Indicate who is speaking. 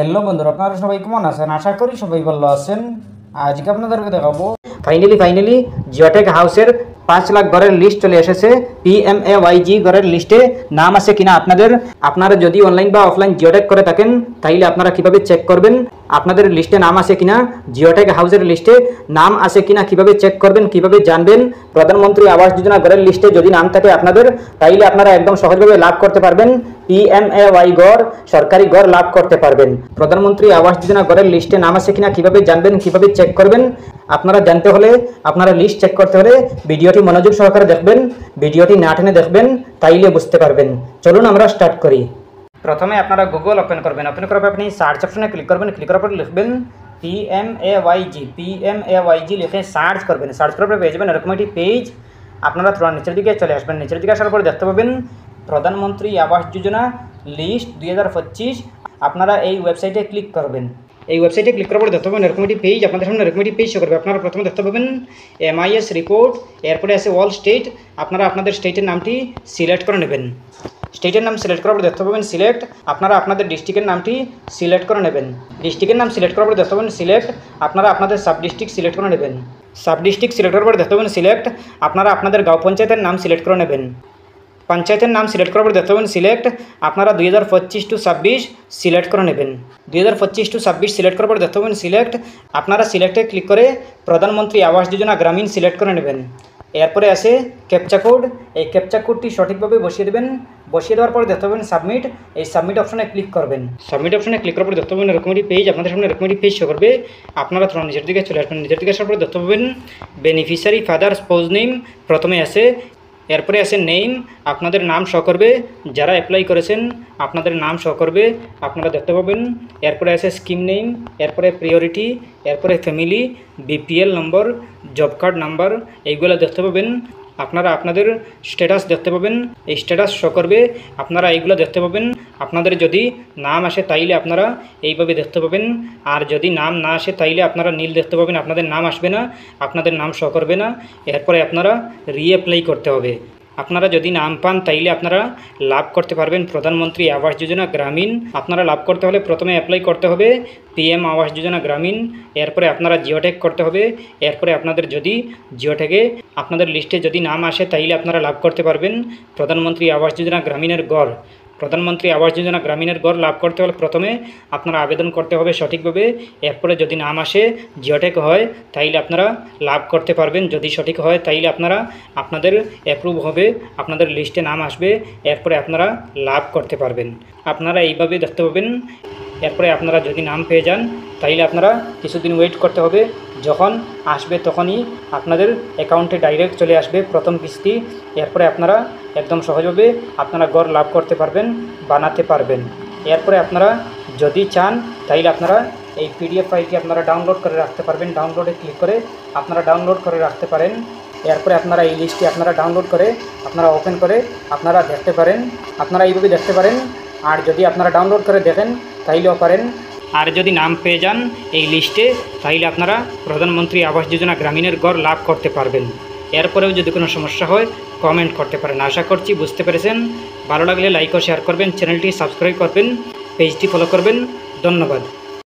Speaker 1: Hello বন্ধুরা, আপনারা সবাই কেমন আছেন? আশা করি সবাই ভালো আছেন। আজকে আপনাদেরকে দেখাবো
Speaker 2: ফাইনালি জিওটেক হাউসের 5 লাখ ঘরের লিস্ট চলে এসেছে। পিএমএওয়াইজি ঘরের লিস্টে নাম আছে কিনা আপনারা যদি অনলাইন বা অফলাইন জিওটেক করে থাকেন তাইলে আপনারা কিভাবে চেক করবেন আপনাদের লিস্টে নাম আছে কিনা, জিওটেক হাউসের লিস্টে নাম আছে কিনা কিভাবে চেক করবেন, কিভাবে জানবেন। প্রধানমন্ত্রী আবাস যোজনা ঘরের লিস্টে যদি নাম থাকে আপনাদের, তাইলে আপনারা একদম সহজভাবে লাভ করতে পারবেন। পিএমএওয়াই ঘর, সরকারি ঘর লাভ করতে পারবেন। প্রধানমন্ত্রী আবাস যোজনা ঘরের লিস্টে নাম আছে কিনা কিভাবে জানবেন, কিভাবে চেক করবেন আপনারা জানতে হলে, আপনারা লিস্ট চেক করতে হলে ভিডিওটি মনোযোগ সহকারে দেখবেন, ভিডিওটি না টেনে দেখবেন, তাইলে বুঝতে পারবেন। চলুন আমরা স্টার্ট করি। প্রথমে আপনারা গুগল ওপেন করবেন, ওপেন করার পর আপনি সার্চ অপশনে ক্লিক করবেন, ক্লিক করার পর লিখবেন পিএমএওয়াইজি লিখে সার্চ করবেন। সার্চ করার পর পেয়ে যাবেন এরকম একটি পেজ। আপনারা থোড়া নিচের দিকে চলে আসবেন, নিচের দিকে আসার পর দেখতে পাবেন প্রধানমন্ত্রী আবাস যোজনা লিস্ট 2025। আপনারা এই ওয়েবসাইটে ক্লিক করবেন। এই ওয়েবসাইটে ক্লিক করার পর দেখতে পাবেন এরকম একটি পেজ, আপনাদের সামনে এরকম একটি পেজ শো করবে। আপনারা প্রথমে দেখতে পাবেন MIS রিপোর্ট, এরপরে আছে অল স্টেট। আপনারা আপনাদের স্টেটের নামটি সিলেক্ট করে নেবেন। স্টেটের নাম সিলেক্ট করার পর দেখতে পাবেন সিলেক্ট। আপনারা আপনাদের ডিস্ট্রিক্টের নামটি সিলেক্ট করে নেবেন। ডিস্ট্রিক্টের নাম সিলেক্ট করার পর দেখতে পাবেন সিলেক্ট। আপনারা আপনাদের সাব ডিস্ট্রিক্ট সিলেক্ট করে নেবেন। সাব ডিস্ট্রিক্ট সিলেক্ট করার পর দেখতে পাবেন সিলেক্ট। আপনারা আপনাদের গাঁও পঞ্চায়েতের নাম সিলেক্ট করে নেবেন। পঞ্চায়েতের নাম সিলেক্ট করার পর দেখতে পাবেন সিলেক্ট। আপনারা 2025 to 26 সিলেক্ট করে নেবেন। 2025 to 26 সিলেক্ট করার পর দেখতে পাবেন সিলেক্ট। আপনারা সিলেক্টে ক্লিক করে প্রধানমন্ত্রী আবাস যোজনা গ্রামীণ সিলেক্ট করে নেবেন। এরপরে আছে ক্যাপচা কোড। এই ক্যাপচা কোডটি সঠিকভাবে বসিয়ে দেবেন। বসিয়ে দেওয়ার পর দেখতে পাবেন সাবমিট। এই সাবমিট অপশনে ক্লিক করবেন। সাবমিট অপশনে ক্লিক করার পর দেখতে পাবেন এরকম একটি পেজ, আপনাদের সামনে এরকম একটি পেজ শো করবে। আপনারা থোড়া নিচের দিকে চলে আসবেন। নিচের দিকে আসার পর দেখতে পাবেন বেনিফিশিয়ারি ফাদার স্পাউস নেম প্রথমে আছে, এরপরে আছে নেম, আপনাদের নাম শো করবে, যারা অ্যাপ্লাই করেছেন আপনাদের নাম শো করবে, আপনারা দেখতে পাবেন। এরপরে আছে স্কিম নেম, এরপরে প্রিয়রিটি, এরপরে ফ্যামিলি, BPL নম্বর, জব কার্ড নাম্বার, এইগুলো দেখতে পাবেন। আপনারা আপনাদের স্ট্যাটাস দেখতে পাবেন, এই স্ট্যাটাস শো করবে, আপনারা এইগুলো দেখতে পাবেন। আপনাদের যদি নাম আসে তাইলে আপনারা এইভাবে দেখতে পাবেন, আর যদি নাম না আসে তাইলে আপনারা নীল দেখতে পাবেন, আপনাদের নাম আসবে না, আপনাদের নাম শো করবে না। এরপরে আপনারা রিঅ্যাপ্লাই করতে হবে। আপনারা যদি নাম পান তাইলে আপনারা লাভ করতে পারবেন প্রধানমন্ত্রী আবাস যোজনা গ্রামীণ। আপনারা লাভ করতে হলে প্রথমে অ্যাপ্লাই করতে হবে PM আবাস যোজনা গ্রামীণ, এরপরে আপনারা জিওটেক করতে হবে। এরপরে আপনাদের যদি জিওটেকে আপনাদের লিস্টে যদি নাম আসে তাইলে আপনারা লাভ করতে পারবেন প্রধানমন্ত্রী আবাস যোজনা গ্রামীণের গড়। প্রধানমন্ত্রী আবাস যোজনা গ্রামীণের গড় লাভ করতে হলে প্রথমে আপনারা আবেদন করতে হবে সঠিকভাবে। এরপরে যদি নাম আসে জিওটেক হয় তাইলে আপনারা লাভ করতে পারবেন। যদি সঠিক হয় তাইলে আপনারা আপনাদের অ্যাপ্রুভ হবে, আপনাদের লিস্টে নাম আসবে, এরপরে আপনারা লাভ করতে পারবেন। আপনারা এইভাবে দেখতে পাবেন। এরপরে আপনারা যদি নাম পেয়ে যান তাইলে আপনারা কিছুদিন ওয়েট করতে হবে, যখন আসবে তখনই আপনাদের অ্যাকাউন্টে ডাইরেক্ট চলে আসবে প্রথম কিস্তি। এরপরে আপনারা একদম সহজভাবে আপনারা ঘর লাভ করতে পারবেন, বানাতে পারবেন। এরপরে আপনারা যদি চান তাইলে আপনারা এই PDF ফাইলটি আপনারা ডাউনলোড করে রাখতে পারবেন। ডাউনলোডে ক্লিক করে আপনারা ডাউনলোড করে রাখতে পারেন। এরপরে আপনারা এই লিস্টটি আপনারা ডাউনলোড করে আপনারা ওপেন করে আপনারা দেখতে পারেন, আপনারা এইভাবে দেখতে পারেন। আর যদি আপনারা ডাউনলোড করে দেখেন তাইলেও পারেন। আর যদি নাম পেয়ে যান এই লিস্টে তাইলে আপনারা প্রধানমন্ত্রী আবাস যোজনা গ্রামীণের ঘর লাভ করতে পারবেন। এরপরেও যদি কোনো সমস্যা হয় কমেন্ট করতে পারেন। আশা করছি বুঝতে পেরেছেন। ভালো লাগলে লাইক ও শেয়ার করবেন, চ্যানেলটি সাবস্ক্রাইব করবেন, পেজটি ফলো করবেন। ধন্যবাদ।